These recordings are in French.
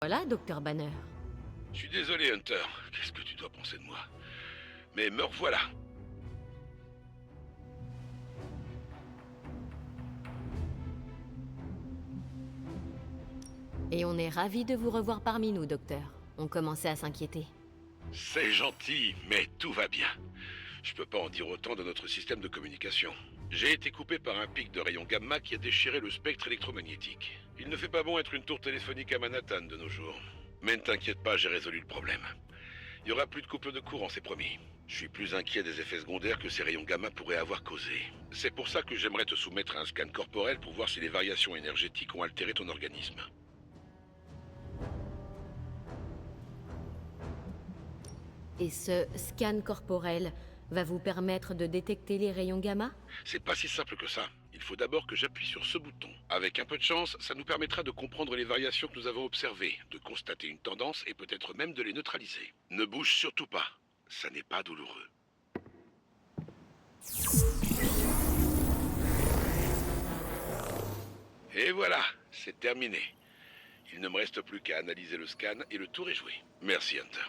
Voilà, docteur Banner. Je suis désolé, Hunter. Qu'est-ce que tu dois penser de moi? Mais me revoilà. Et on est ravis de vous revoir parmi nous, docteur. On commençait à s'inquiéter. C'est gentil, mais tout va bien. Je peux pas en dire autant de notre système de communication. J'ai été coupé par un pic de rayons gamma qui a déchiré le spectre électromagnétique. Il ne fait pas bon être une tour téléphonique à Manhattan de nos jours. Mais ne t'inquiète pas, j'ai résolu le problème. Il y aura plus de coupure de courant, c'est promis. Je suis plus inquiet des effets secondaires que ces rayons gamma pourraient avoir causés. C'est pour ça que j'aimerais te soumettre à un scan corporel pour voir si les variations énergétiques ont altéré ton organisme. Et ce scan corporel va vous permettre de détecter les rayons gamma? C'est pas si simple que ça. Il faut d'abord que j'appuie sur ce bouton. Avec un peu de chance, ça nous permettra de comprendre les variations que nous avons observées, de constater une tendance et peut-être même de les neutraliser. Ne bouge surtout pas. Ça n'est pas douloureux. Et voilà, c'est terminé. Il ne me reste plus qu'à analyser le scan et le tour est joué. Merci, Hunter.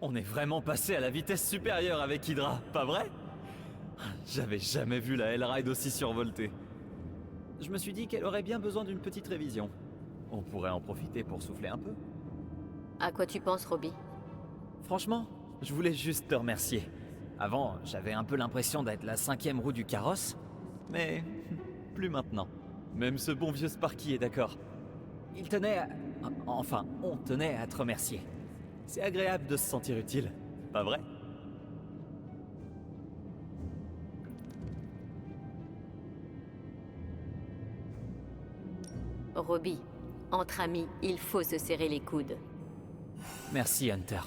On est vraiment passé à la vitesse supérieure avec Hydra, pas vrai? J'avais jamais vu la Hellride aussi survoltée. Je me suis dit qu'elle aurait bien besoin d'une petite révision. On pourrait en profiter pour souffler un peu. À quoi tu penses, Robbie? Franchement, je voulais juste te remercier. Avant, j'avais un peu l'impression d'être la 5e roue du carrosse, mais plus maintenant. Même ce bon vieux Sparky est d'accord. Il tenait à... Enfin, on tenait à te remercier. C'est agréable de se sentir utile, pas vrai? Robbie, entre amis, il faut se serrer les coudes. Merci, Hunter.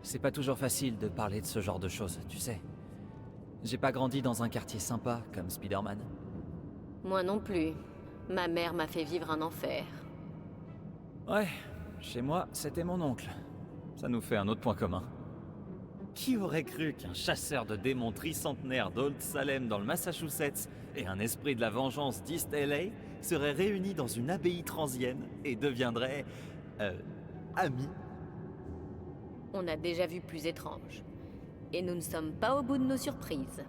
C'est pas toujours facile de parler de ce genre de choses, tu sais. J'ai pas grandi dans un quartier sympa comme Spider-Man. Moi non plus. Ma mère m'a fait vivre un enfer. Ouais, chez moi, c'était mon oncle. Ça nous fait un autre point commun. Qui aurait cru qu'un chasseur de démons tricentenaire d'Old Salem dans le Massachusetts et un esprit de la vengeance d'East LA seraient réunis dans une abbaye transienne et deviendraient... amis? On a déjà vu plus étrange. Et nous ne sommes pas au bout de nos surprises.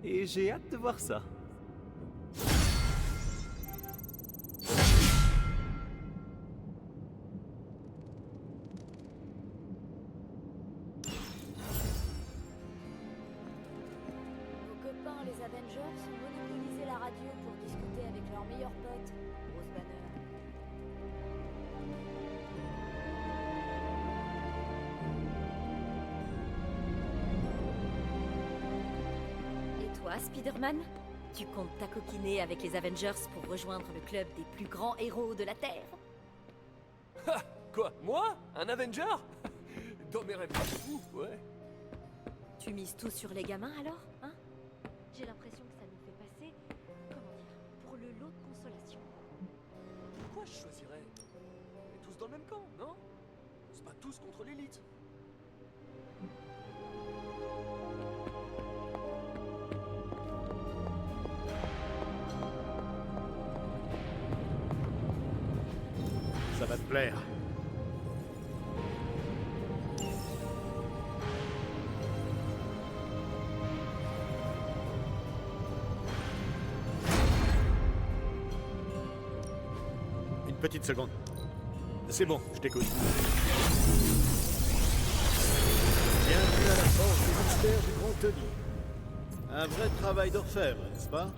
Et j'ai hâte de voir ça. Les Avengers ont monopolisé la radio pour discuter avec leur meilleur pote, Bruce Banner. Et toi, Spider-Man? Tu comptes t'acoquiner avec les Avengers pour rejoindre le club des plus grands héros de la Terre? Ha! Quoi? Moi? Un Avenger? Dans mes rêves de fou, ouais. Tu mises tout sur les gamins alors, hein? J'ai l'impression que ça nous fait passer, comment dire, pour le lot de consolation. Pourquoi je choisirais? On est tous dans le même camp, non? On se bat tous contre l'élite. Ça va te plaire. Une petite seconde. C'est bon, je t'écoute. Bienvenue à la force des mystère du grand Tony. Un vrai travail d'orfèvre, n'est-ce pas?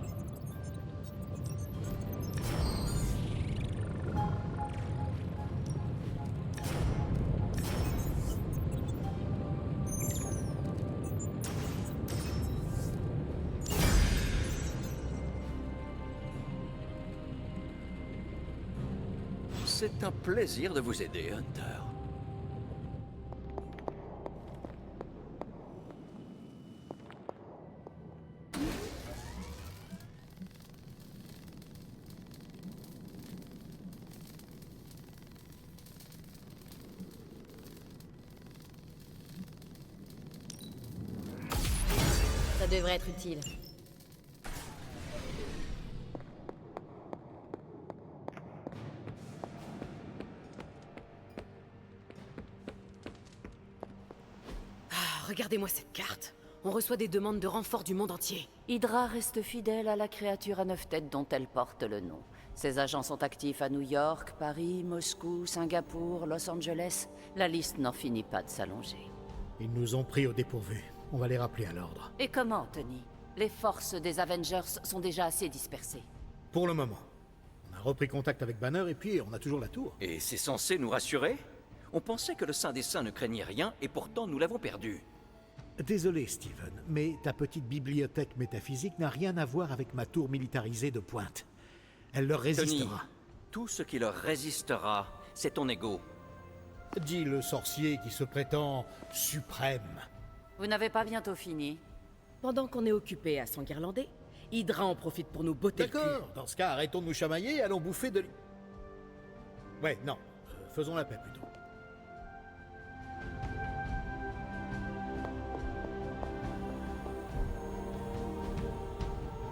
C'est un plaisir de vous aider, Hunter. Ça devrait être utile. Regardez-moi cette carte. On reçoit des demandes de renfort du monde entier. Hydra reste fidèle à la créature à 9 têtes dont elle porte le nom. Ses agents sont actifs à New York, Paris, Moscou, Singapour, Los Angeles. La liste n'en finit pas de s'allonger. Ils nous ont pris au dépourvu. On va les rappeler à l'ordre. Et comment, Tony? Les forces des Avengers sont déjà assez dispersées. Pour le moment. On a repris contact avec Banner et puis on a toujours la tour. Et c'est censé nous rassurer? On pensait que le Saint des Saints ne craignait rien et pourtant nous l'avons perdu. Désolé, Steven, mais ta petite bibliothèque métaphysique n'a rien à voir avec ma tour militarisée de pointe. Elle leur résistera. Tony, tout ce qui leur résistera, c'est ton ego. Dit le sorcier qui se prétend suprême. Vous n'avez pas bientôt fini? Pendant qu'on est occupé à s'enguirlander, Hydra en profite pour nous botter le cul. D'accord, dans ce cas, arrêtons de nous chamailler et allons bouffer de... Ouais, non, faisons la paix plutôt.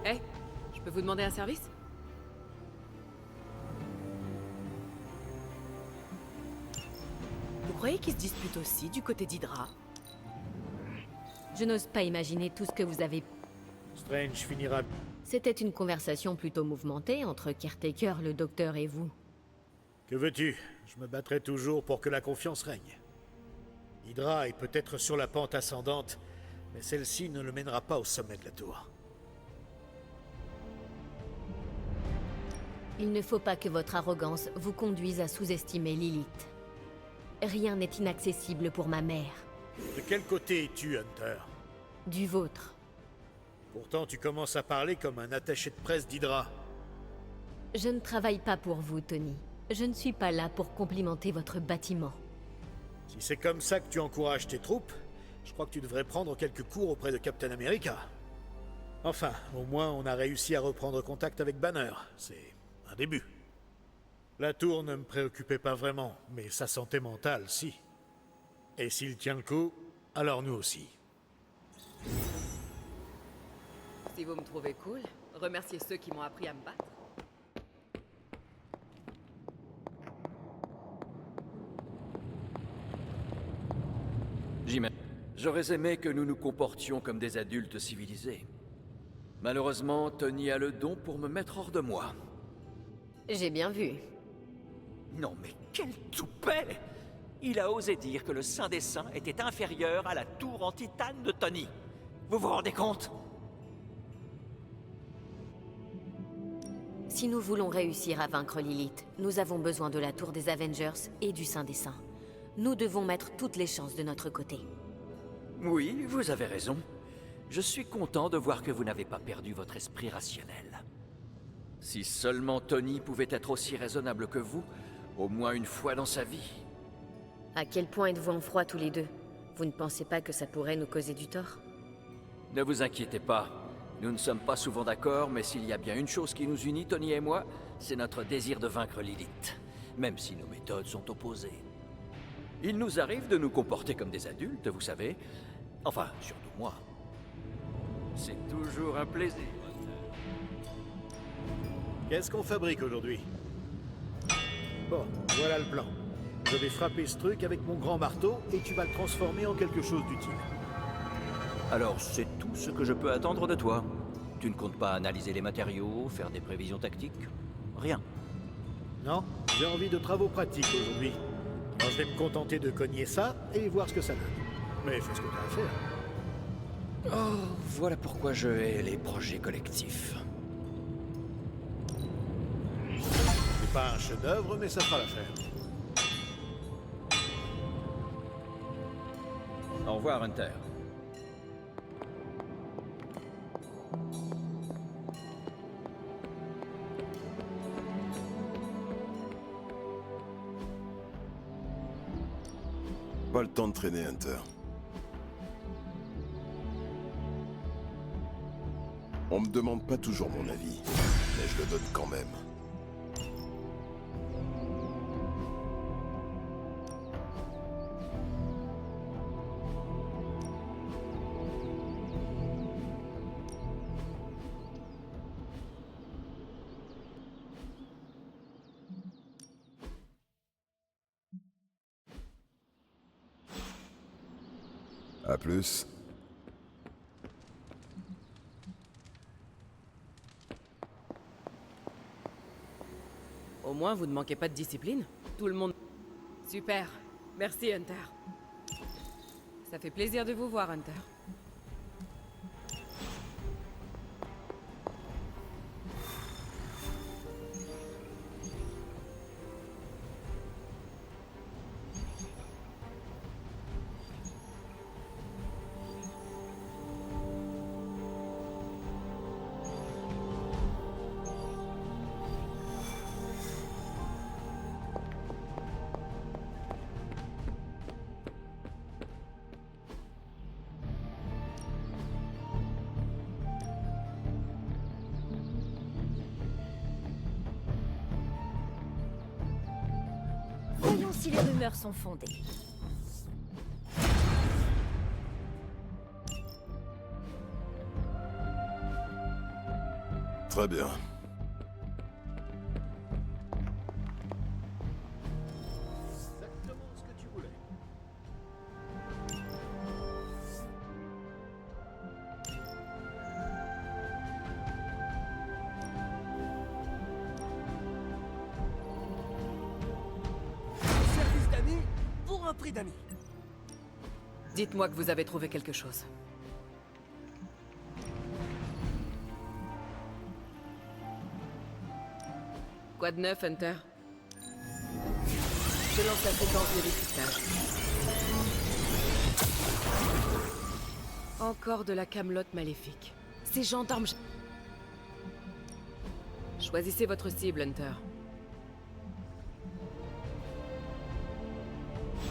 Eh, je peux vous demander un service? Vous croyez qu'ils se disputent aussi du côté d'Hydra? Je n'ose pas imaginer tout ce que vous avez... Strange finira... C'était une conversation plutôt mouvementée entre Caretaker, le docteur et vous. Que veux-tu? Je me battrai toujours pour que la confiance règne. Hydra est peut-être sur la pente ascendante, mais celle-ci ne le mènera pas au sommet de la tour. Il ne faut pas que votre arrogance vous conduise à sous-estimer Lilith. Rien n'est inaccessible pour ma mère. De quel côté es-tu, Hunter? Du vôtre. Pourtant, tu commences à parler comme un attaché de presse d'Hydra. Je ne travaille pas pour vous, Tony. Je ne suis pas là pour complimenter votre bâtiment. Si c'est comme ça que tu encourages tes troupes, je crois que tu devrais prendre quelques cours auprès de Captain America. Enfin, au moins on a réussi à reprendre contact avec Banner. C'est un début. La tour ne me préoccupait pas vraiment, mais sa santé mentale, si. Et s'il tient le coup, alors nous aussi. Si vous me trouvez cool, remerciez ceux qui m'ont appris à me battre. J'imagine. J'aurais aimé que nous nous comportions comme des adultes civilisés. Malheureusement, Tony a le don pour me mettre hors de moi. J'ai bien vu. Non mais quel toupet! Il a osé dire que le Saint des Saints était inférieur à la tour en titane de Tony. Vous vous rendez compte? Si nous voulons réussir à vaincre Lilith, nous avons besoin de la tour des Avengers et du Saint des Saints. Nous devons mettre toutes les chances de notre côté. Oui, vous avez raison. Je suis content de voir que vous n'avez pas perdu votre esprit rationnel. Si seulement Tony pouvait être aussi raisonnable que vous, au moins une fois dans sa vie. À quel point êtes-vous en froid tous les deux? Vous ne pensez pas que ça pourrait nous causer du tort? Ne vous inquiétez pas. Nous ne sommes pas souvent d'accord, mais s'il y a bien une chose qui nous unit, Tony et moi, c'est notre désir de vaincre Lilith, même si nos méthodes sont opposées. Il nous arrive de nous comporter comme des adultes, vous savez. Enfin, surtout moi. C'est toujours un plaisir. Qu'est-ce qu'on fabrique aujourd'hui? Bon, voilà le plan. Je vais frapper ce truc avec mon grand marteau et tu vas le transformer en quelque chose d'utile. Alors, c'est tout ce que je peux attendre de toi. Tu ne comptes pas analyser les matériaux, faire des prévisions tactiques? Rien. Non, j'ai envie de travaux pratiques aujourd'hui. Alors je vais me contenter de cogner ça et voir ce que ça donne. Mais fais ce que tu as à faire. Oh, voilà pourquoi je hais les projets collectifs. C'est pas un chef-d'œuvre, mais ça fera l'affaire. Au revoir, Hunter. Pas le temps de traîner, Hunter. On me demande pas toujours mon avis, mais je le donne quand même. À plus. Au moins, vous ne manquez pas de discipline. Tout le monde... Super. Merci, Hunter. Ça fait plaisir de vous voir, Hunter. Voyons si les rumeurs sont fondées. Très bien. Exactement ce que tu voulais. Service d'amis pour un prix d'amis. Dites-moi que vous avez trouvé quelque chose. Quoi de neuf, Hunter? Je lance la séquence de décryptage. Encore de la camelote maléfique. Ces gendarmes... Choisissez votre cible, Hunter.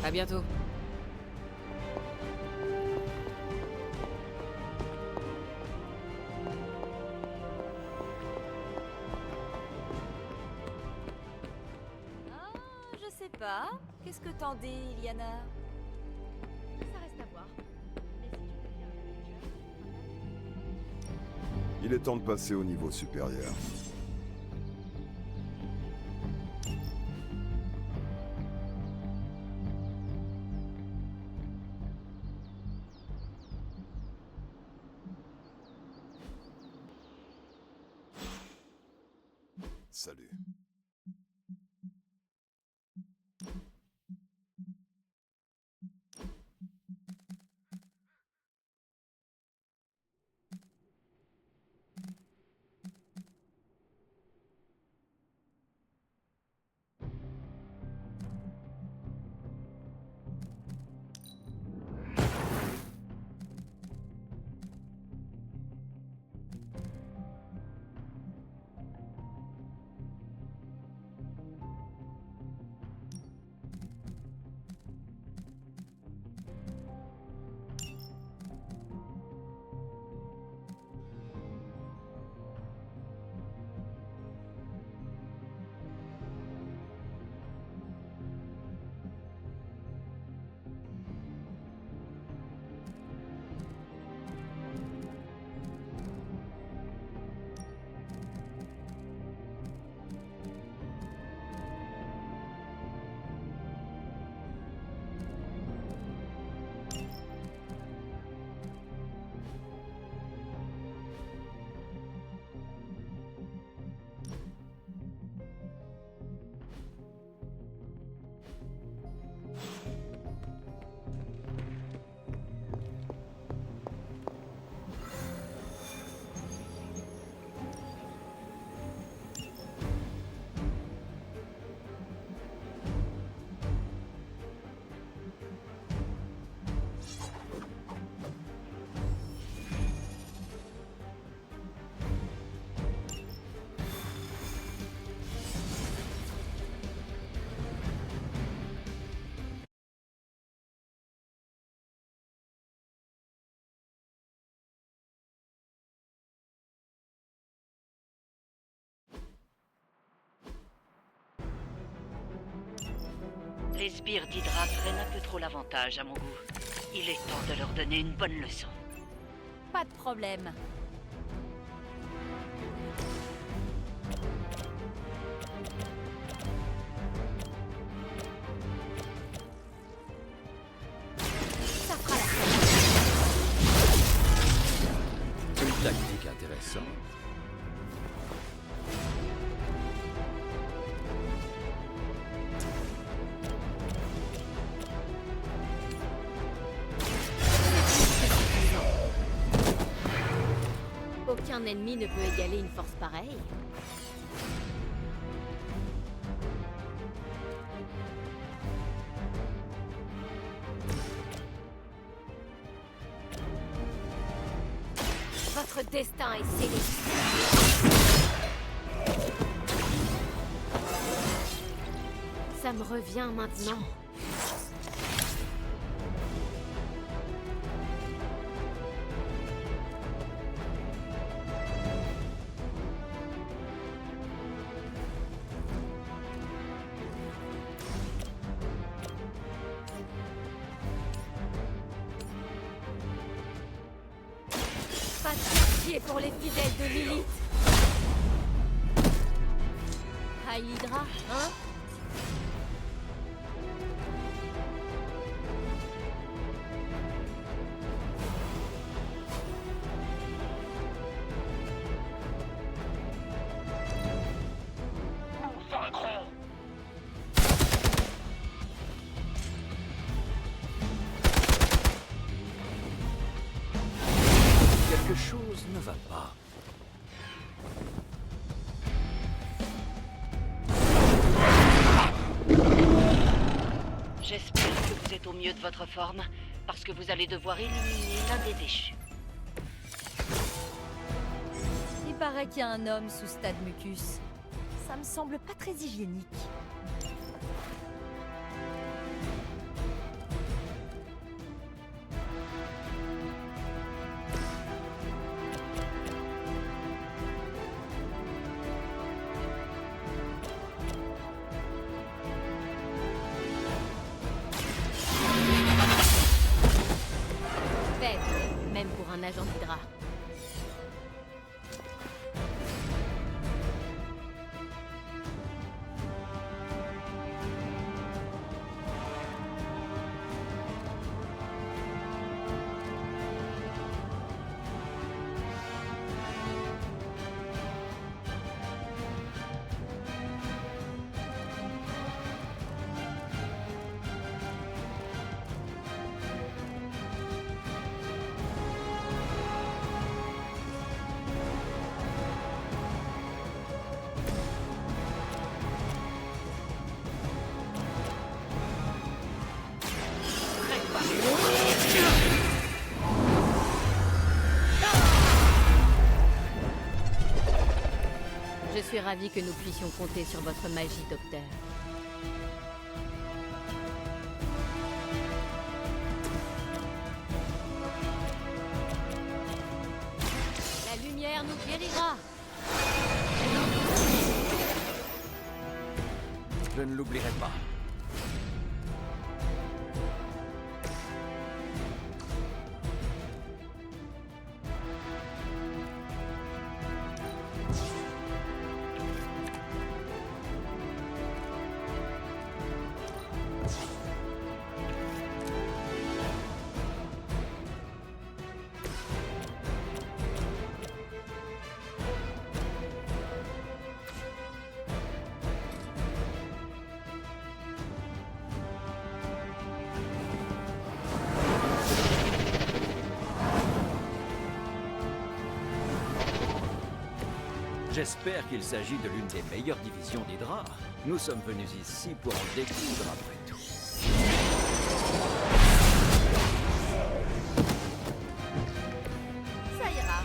À bientôt. Ah, je sais pas. Qu'est-ce que t'en dis, Iliana? Ça reste à voir. Mais si tu deviens un manager, Il est temps de passer au niveau supérieur. Salut. Les sbires d'Hydra prennent un peu trop l'avantage à mon goût. Il est temps de leur donner une bonne leçon. Pas de problème. Ça fera la Une tactique intéressante. Aucun ennemi ne peut égaler une force pareille. Votre destin est scellé. Ça me revient maintenant. Pas de pitié pour les fidèles de Lilith. Haï Hydra, hein? Quelque chose ne va pas. J'espère que vous êtes au mieux de votre forme, parce que vous allez devoir éliminer l'un des déchus. Il paraît qu'il y a un homme sous stade mucus. Ça me semble pas très hygiénique. Faible, même pour un agent d'Hydra. Je suis ravie que nous puissions compter sur votre magie, docteur. La lumière nous guérira. Je ne l'oublierai pas. J'espère qu'il s'agit de l'une des meilleures divisions d'Hydra. Nous sommes venus ici pour en découdre après tout. Ça ira.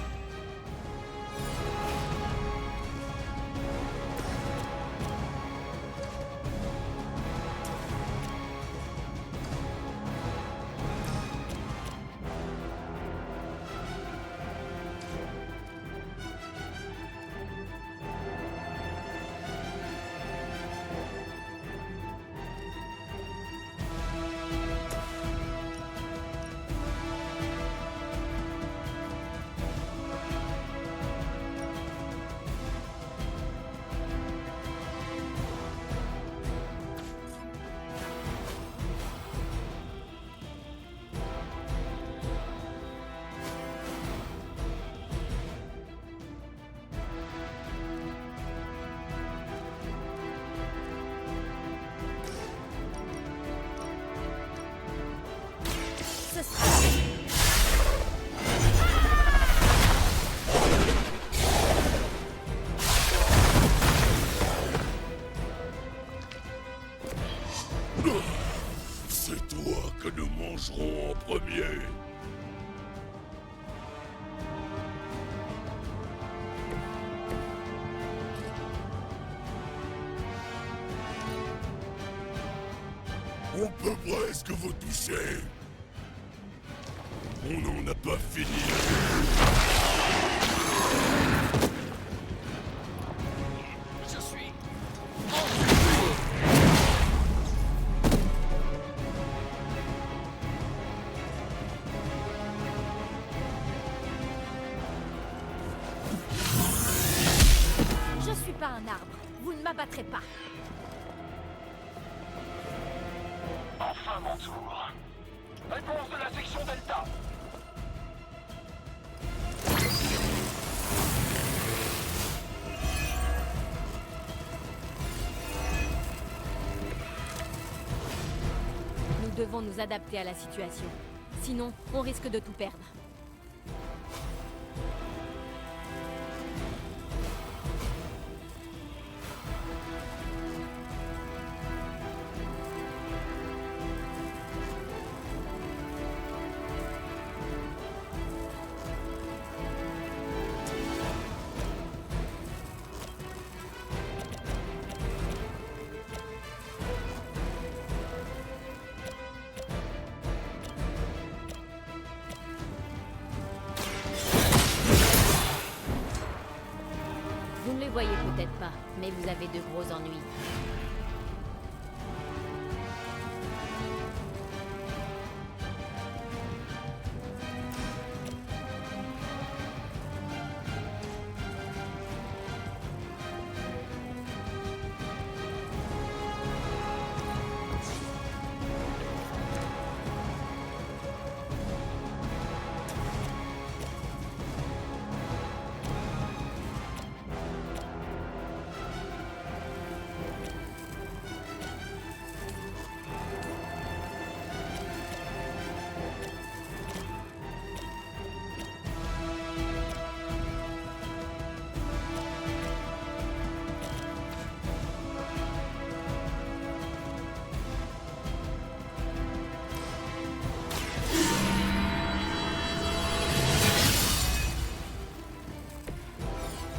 On peut presque vous toucher. On n'en a pas fini. Je suis... Je suis pas un arbre. Vous ne m'abattrez pas. Enfin mon tour. Réponse de la section Delta. Nous devons nous adapter à la situation. Sinon, on risque de tout perdre. Vous ne les voyez peut-être pas, mais vous avez de gros ennuis.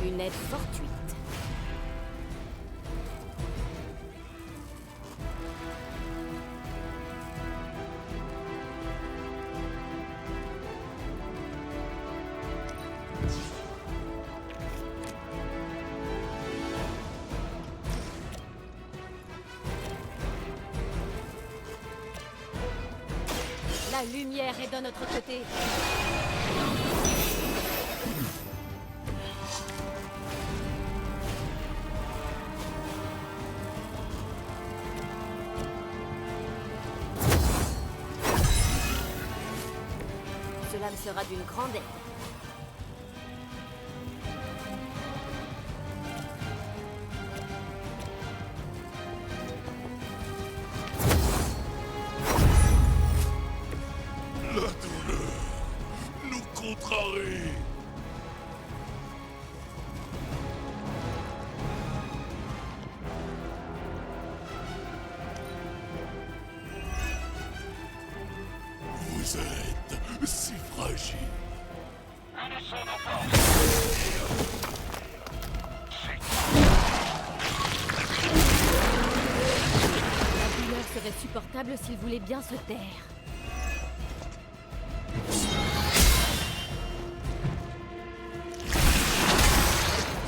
Une aide fortuite. La lumière est de notre côté. Cela me sera d'une grande aide. La douleur nous contrarie. Vous êtes si fragile. La douleur serait supportable s'il voulait bien se taire.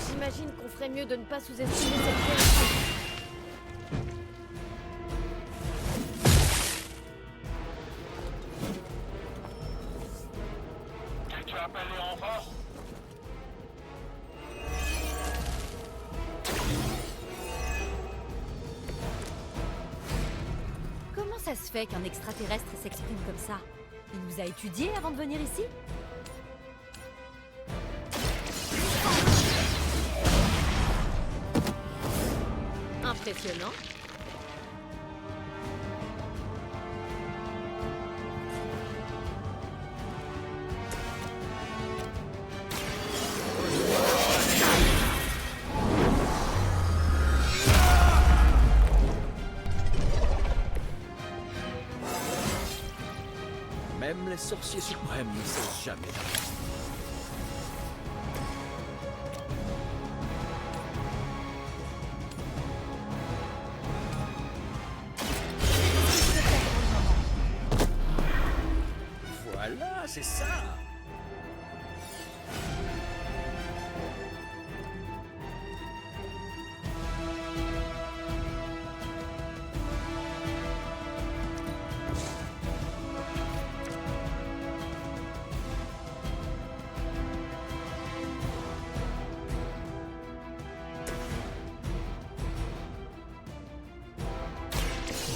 J'imagine qu'on ferait mieux de ne pas sous-estimer cette créature. Quelqu'un appelle les renforts? Comment ça se fait qu'un extraterrestre s'exprime comme ça? Il nous a étudiés avant de venir ici? Impressionnant. Même les sorciers suprêmes ne cessent jamais d'apprendre. c'est ça!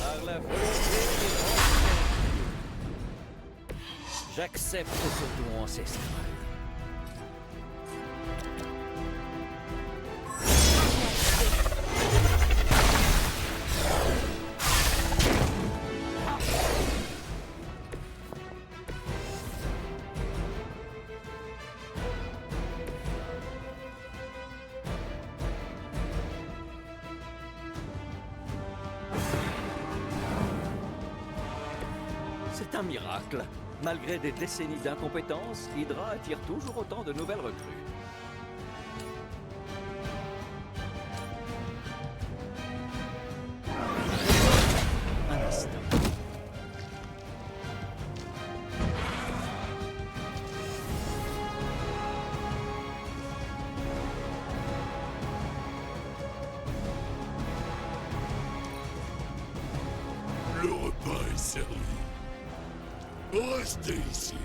Par la volonté des grands j'accepte ce don ancestral. C'est un miracle. Malgré des décennies d'incompétence, Hydra attire toujours autant de nouvelles recrues. Un instant. Le repas est servi. Restez ici.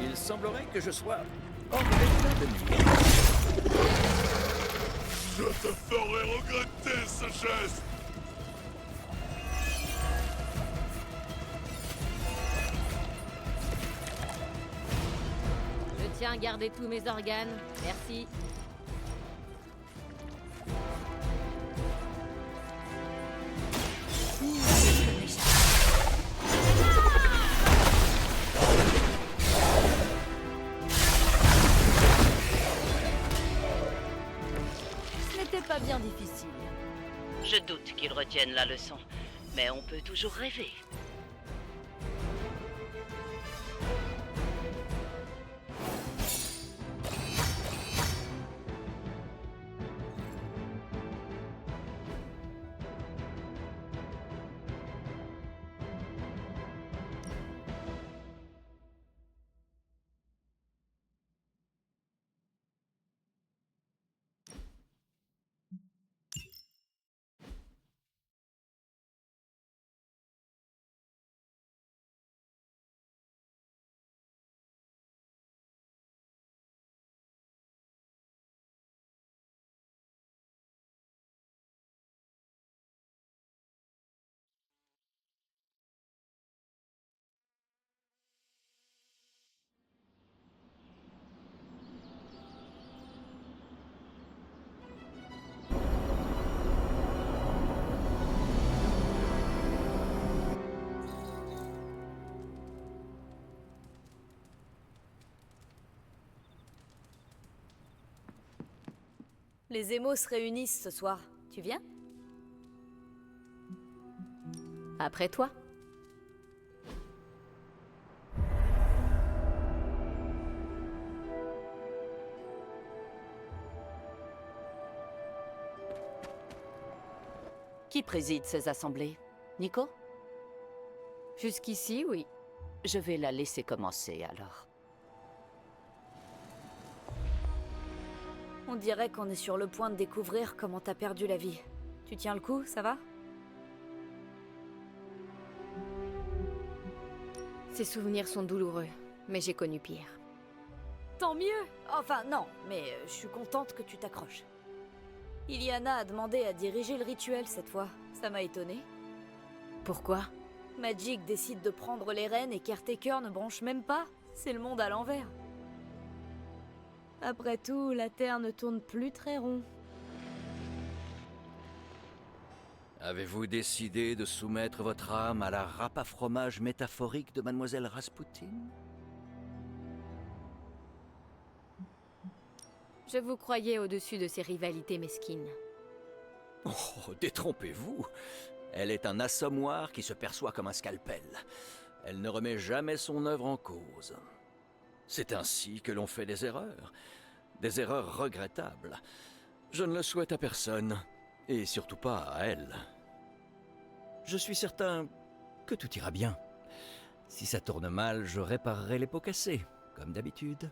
Il semblerait que je sois hors d'état de nuire. Je te ferai regretter ce geste. Je tiens à garder tous mes organes. Merci. Ce n'était pas bien difficile. Je doute qu'ils retiennent la leçon, mais on peut toujours rêver. Les émos se réunissent ce soir. Tu viens? Après toi. Qui préside ces assemblées? Nico? Jusqu'ici, oui. Je vais la laisser commencer alors. On dirait qu'on est sur le point de découvrir comment t'as perdu la vie. Tu tiens le coup, ça va? Ces souvenirs sont douloureux, mais j'ai connu pire. Tant mieux! Enfin, non, mais je suis contente que tu t'accroches. Iliana a demandé à diriger le rituel cette fois. Ça m'a étonnée. Pourquoi? Magic décide de prendre les rênes et Caretaker ne branche même pas. C'est le monde à l'envers. Après tout, la Terre ne tourne plus très rond. Avez-vous décidé de soumettre votre âme à la râpe à fromage métaphorique de Mademoiselle Rasputin? Je vous croyais au-dessus de ces rivalités mesquines. Oh, détrompez-vous. Elle est un assommoir qui se perçoit comme un scalpel. Elle ne remet jamais son œuvre en cause. C'est ainsi que l'on fait des erreurs. Des erreurs regrettables. Je ne le souhaite à personne. Et surtout pas à elle. Je suis certain que tout ira bien. Si ça tourne mal, je réparerai les pots cassés, comme d'habitude.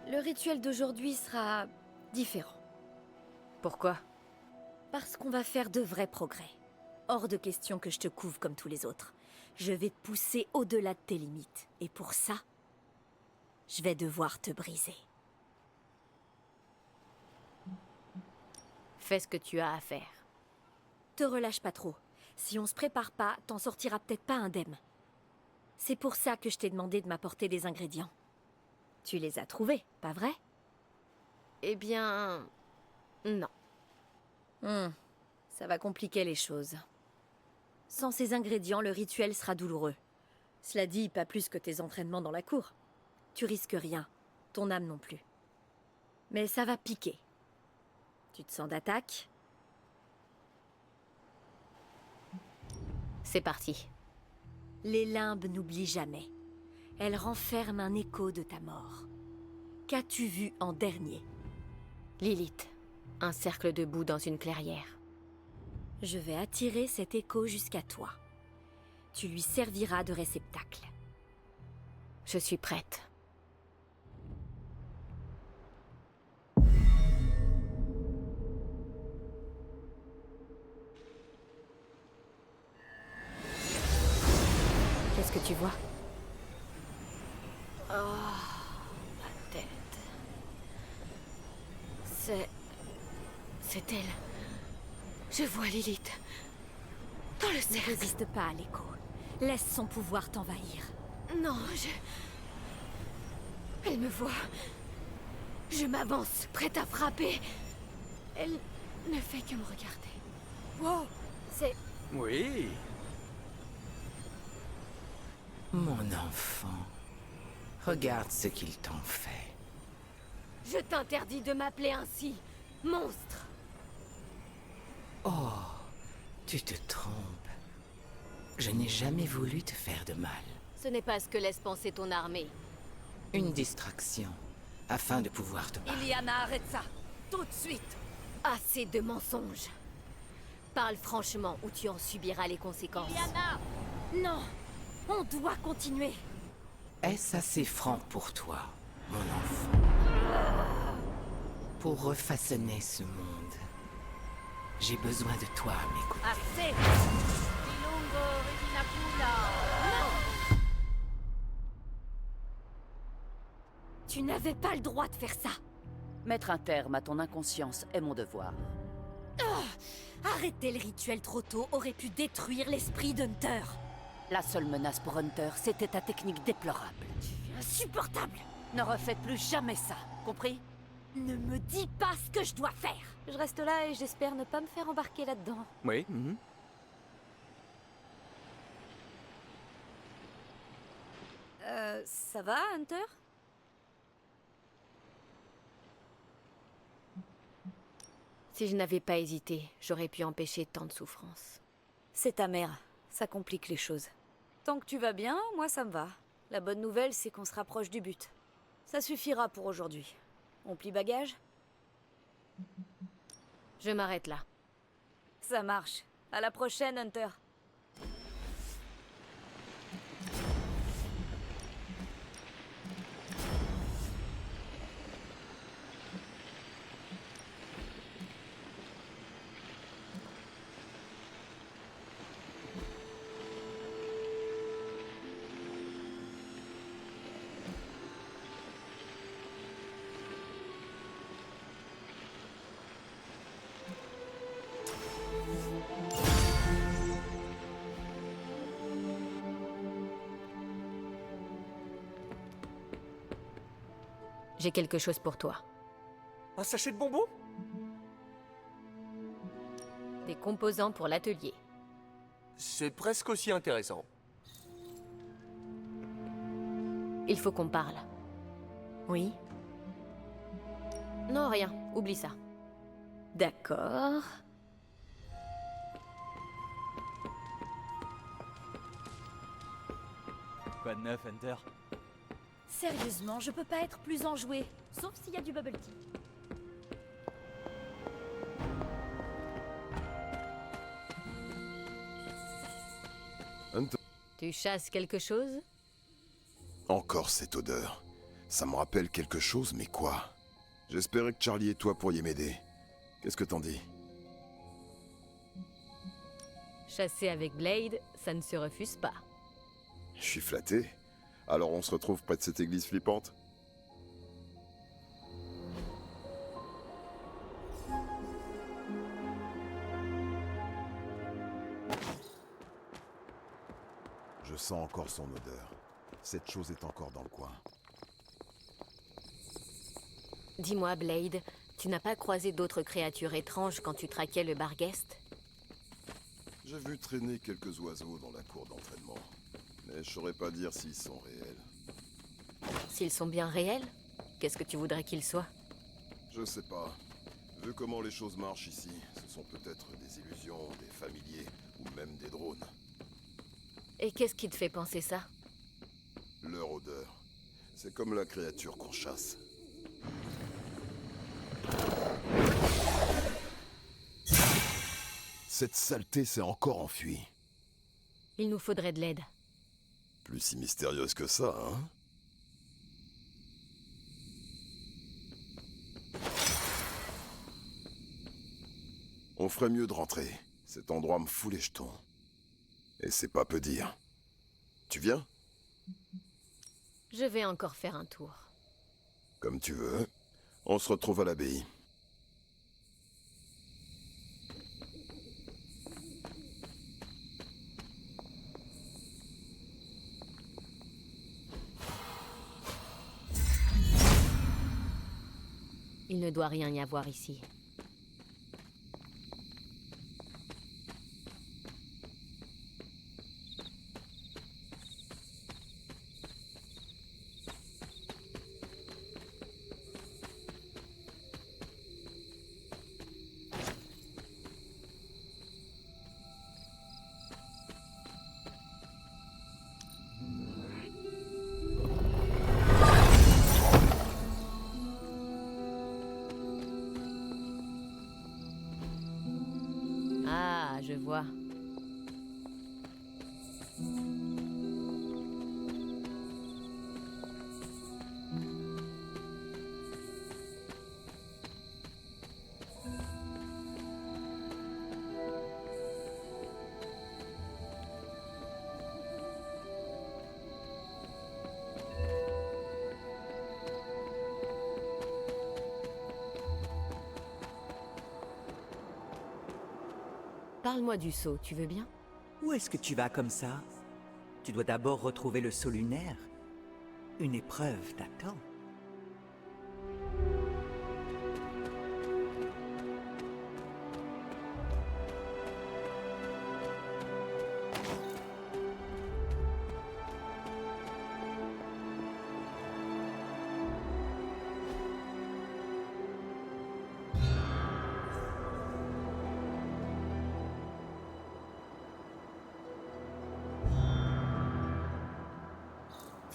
Le rituel d'aujourd'hui sera différent. Pourquoi? Parce qu'on va faire de vrais progrès. Hors de question que je te couvre comme tous les autres. Je vais te pousser au-delà de tes limites. Et pour ça, je vais devoir te briser. Fais ce que tu as à faire. Te relâche pas trop. Si on se prépare pas, t'en sortiras peut-être pas indemne. C'est pour ça que je t'ai demandé de m'apporter des ingrédients. Tu les as trouvés, pas vrai? Eh bien... non. Ça va compliquer les choses. Sans ces ingrédients, le rituel sera douloureux. Cela dit, pas plus que tes entraînements dans la cour. Tu risques rien, ton âme non plus. Mais ça va piquer. Tu te sens d'attaque? C'est parti. Les limbes n'oublient jamais. Elles renferment un écho de ta mort. Qu'as-tu vu en dernier? Lilith, un cercle de boue dans une clairière. Je vais attirer cet écho jusqu'à toi. Tu lui serviras de réceptacle. Je suis prête. Qu'est-ce que tu vois? Oh, ma tête. C'est elle. Je vois Lilith. Dans le cercle. Ne résiste pas à l'écho. Laisse son pouvoir t'envahir. Non, Elle me voit. Je m'avance, prête à frapper. Elle ne fait que me regarder. Wow, c'est... Oui. Mon enfant, regarde ce qu'ils t'ont fait. Je t'interdis de m'appeler ainsi, monstre. Oh, tu te trompes. Je n'ai jamais voulu te faire de mal. Ce n'est pas ce que laisse penser ton armée. Une distraction, afin de pouvoir te battre. Iliana, arrête ça. Tout de suite. Assez de mensonges. Parle franchement ou tu en subiras les conséquences. Iliana! Non! On doit continuer. Est-ce assez franc pour toi, mon enfant? Pour refaçonner ce monde, j'ai besoin de toi à mes côtés. Assez! Tu n'avais pas le droit de faire ça. Mettre un terme à ton inconscience est mon devoir. Arrêter le rituel trop tôt aurait pu détruire l'esprit d'Hunter. La seule menace pour Hunter, c'était ta technique déplorable. Tu es insupportable. Ne refais plus jamais ça, compris? Ne me dis pas ce que je dois faire. Je reste là et j'espère ne pas me faire embarquer là-dedans. Oui. Ça va, Hunter? Si je n'avais pas hésité, j'aurais pu empêcher tant de souffrances. C'est ta mère. Ça complique les choses. Tant que tu vas bien, moi ça me va. La bonne nouvelle, c'est qu'on se rapproche du but. Ça suffira pour aujourd'hui. On plie bagage? Je m'arrête là. Ça marche. À la prochaine, Hunter. J'ai quelque chose pour toi. Un sachet de bonbons? Des composants pour l'atelier. C'est presque aussi intéressant. Il faut qu'on parle. Oui? Non, rien. Oublie ça. D'accord. Quoi de neuf, Hunter? Sérieusement, je peux pas être plus enjoué. Sauf s'il y a du bubble tea. Tu chasses quelque chose? Encore cette odeur. Ça me rappelle quelque chose, mais quoi? J'espérais que Charlie et toi pourriez m'aider. Qu'est-ce que t'en dis? Chasser avec Blade, ça ne se refuse pas. Je suis flatté. Alors on se retrouve près de cette église flippante? Je sens encore son odeur. Cette chose est encore dans le coin. Dis-moi, Blade, tu n'as pas croisé d'autres créatures étranges quand tu traquais le Barghest? J'ai vu traîner quelques oiseaux dans la cour d'entraînement. Mais je saurais pas dire s'ils sont réels. S'ils sont bien réels, qu'est-ce que tu voudrais qu'ils soient? Je sais pas. Vu comment les choses marchent ici, ce sont peut-être des illusions, des familiers, ou même des drones. Et qu'est-ce qui te fait penser ça? Leur odeur. C'est comme la créature qu'on chasse. Cette saleté s'est encore enfuie. Il nous faudrait de l'aide. Plus si mystérieuse que ça, hein? On ferait mieux de rentrer. Cet endroit me fout les jetons. Et c'est pas peu dire. Tu viens? Je vais encore faire un tour. Comme tu veux. On se retrouve à l'abbaye. Il ne doit rien y avoir ici. Ah, je vois. Parle-moi du sceau, tu veux bien? Où est-ce que tu vas comme ça? Tu dois d'abord retrouver le sceau lunaire. Une épreuve t'attend.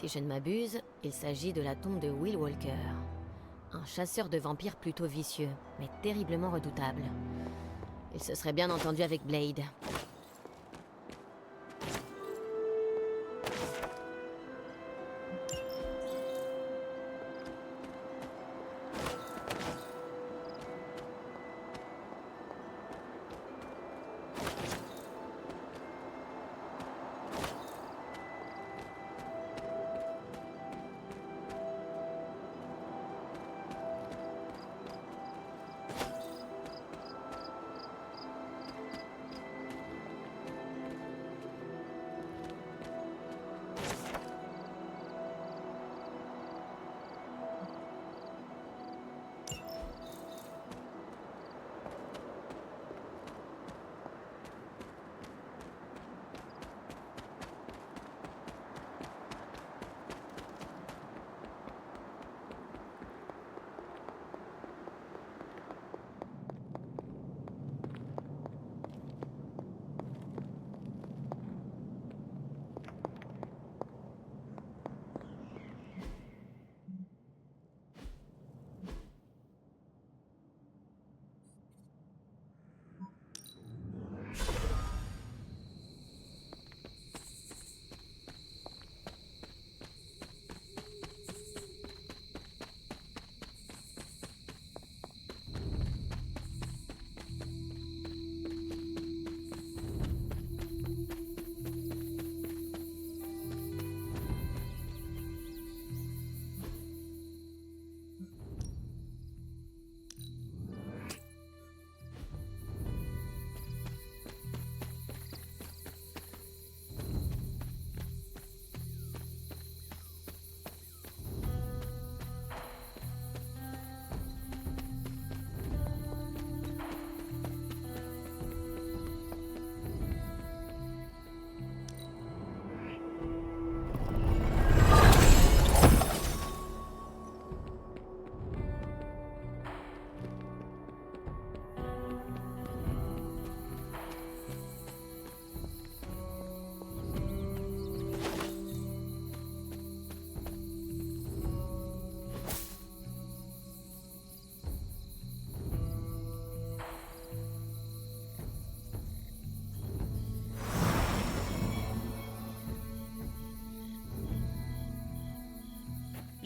Si je ne m'abuse, il s'agit de la tombe de Will Walker. Un chasseur de vampires plutôt vicieux, mais terriblement redoutable. Il se serait bien entendu avec Blade.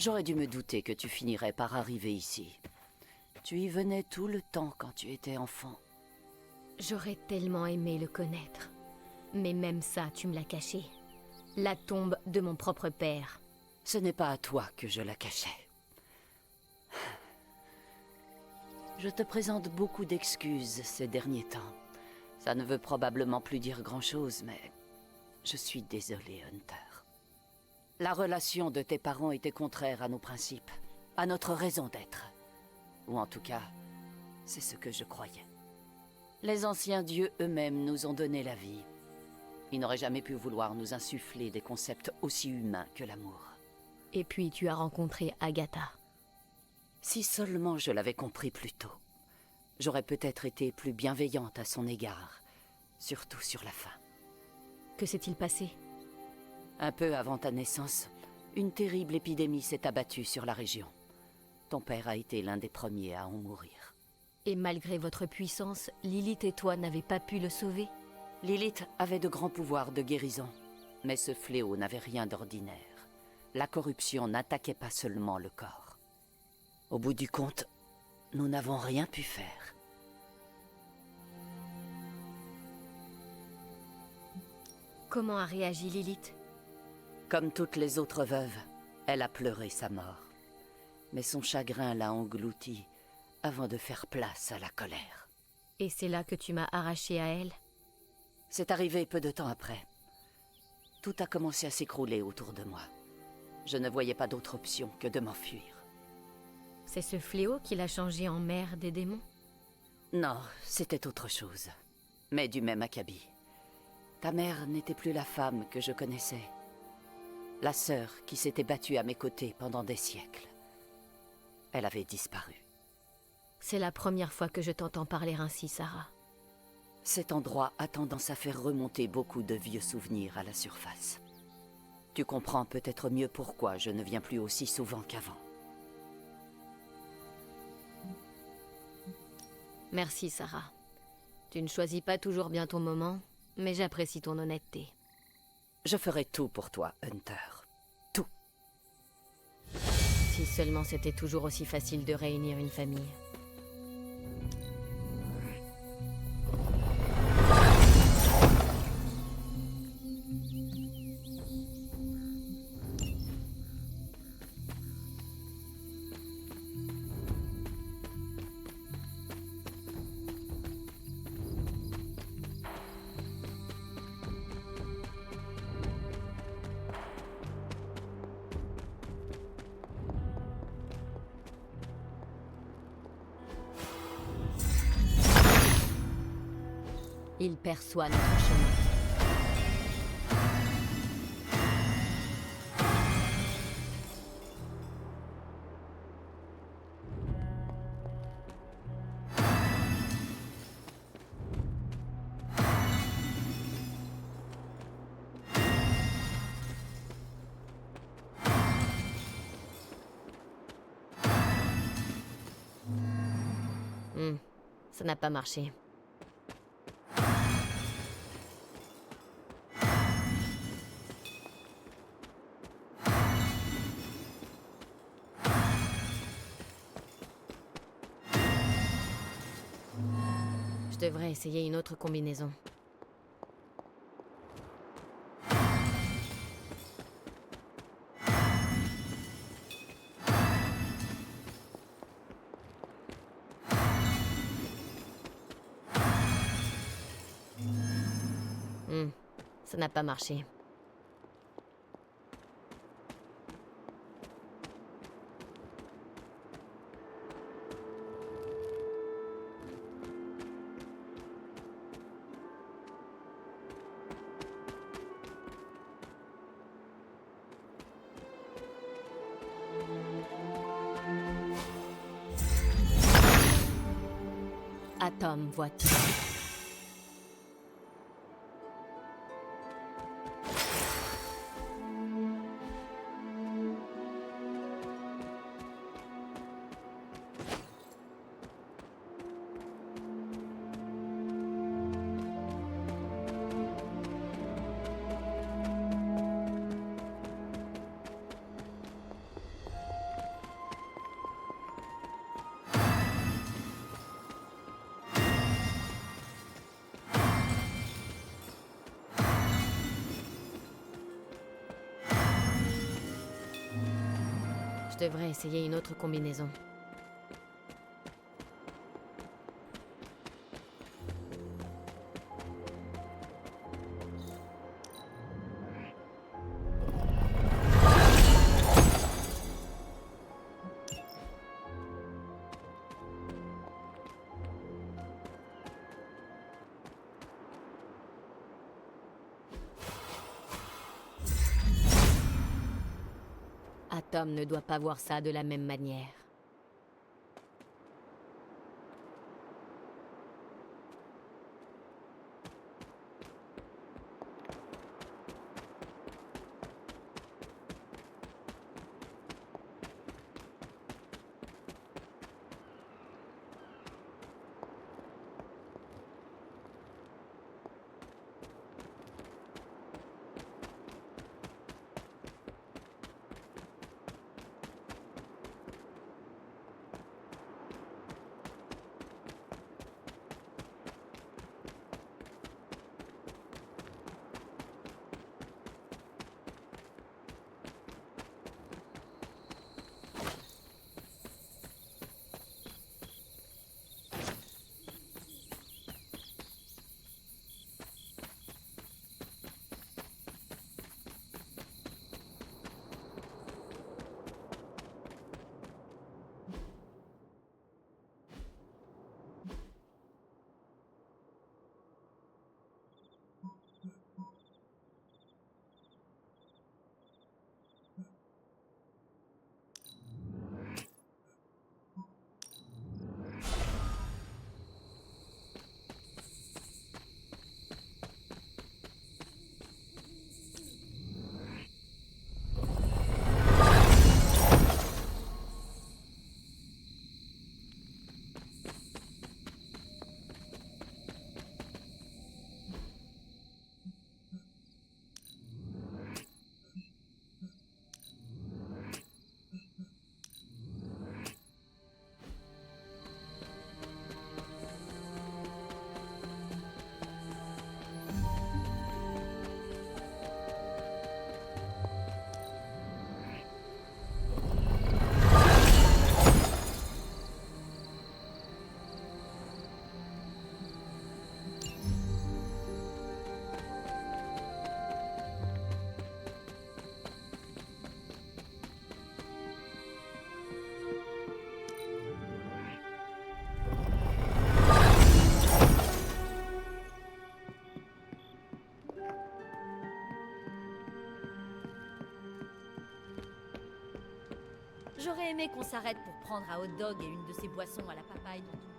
J'aurais dû me douter que tu finirais par arriver ici. Tu y venais tout le temps quand tu étais enfant. J'aurais tellement aimé le connaître. Mais même ça, tu me l'as caché. La tombe de mon propre père. Ce n'est pas à toi que je la cachais. Je te présente beaucoup d'excuses ces derniers temps. Ça ne veut probablement plus dire grand-chose, mais je suis désolé, Hunter. La relation de tes parents était contraire à nos principes, à notre raison d'être. Ou en tout cas, c'est ce que je croyais. Les anciens dieux eux-mêmes nous ont donné la vie. Ils n'auraient jamais pu vouloir nous insuffler des concepts aussi humains que l'amour. Et puis tu as rencontré Agatha. Si seulement je l'avais compris plus tôt, j'aurais peut-être été plus bienveillante à son égard, surtout sur la fin. Que s'est-il passé? Un peu avant ta naissance, une terrible épidémie s'est abattue sur la région. Ton père a été l'un des premiers à en mourir. Et malgré votre puissance, Lilith et toi n'avez pas pu le sauver? Lilith avait de grands pouvoirs de guérison, mais ce fléau n'avait rien d'ordinaire. La corruption n'attaquait pas seulement le corps. Au bout du compte, nous n'avons rien pu faire. Comment a réagi Lilith? Comme toutes les autres veuves, elle a pleuré sa mort. Mais son chagrin l'a engloutie avant de faire place à la colère. Et c'est là que tu m'as arraché à elle? C'est arrivé peu de temps après. Tout a commencé à s'écrouler autour de moi. Je ne voyais pas d'autre option que de m'enfuir. C'est ce fléau qui l'a changé en mère des démons? Non, c'était autre chose. Mais du même acabit. Ta mère n'était plus la femme que je connaissais. La sœur qui s'était battue à mes côtés pendant des siècles. Elle avait disparu. C'est la première fois que je t'entends parler ainsi, Sarah. Cet endroit a tendance à faire remonter beaucoup de vieux souvenirs à la surface. Tu comprends peut-être mieux pourquoi je ne viens plus aussi souvent qu'avant. Merci, Sarah. Tu ne choisis pas toujours bien ton moment, mais j'apprécie ton honnêteté. Je ferai tout pour toi, Hunter. Tout. Si seulement c'était toujours aussi facile de réunir une famille. Il perçoit notre chemin. Ça n'a pas marché. Je devrais essayer une autre combinaison. Ça n'a pas marché. Atom, vois-tu? devrais essayer une autre combinaison. Atom ne doit pas voir ça de la même manière. J'aurais aimé qu'on s'arrête pour prendre un hot dog et une de ces boissons à la papaye dont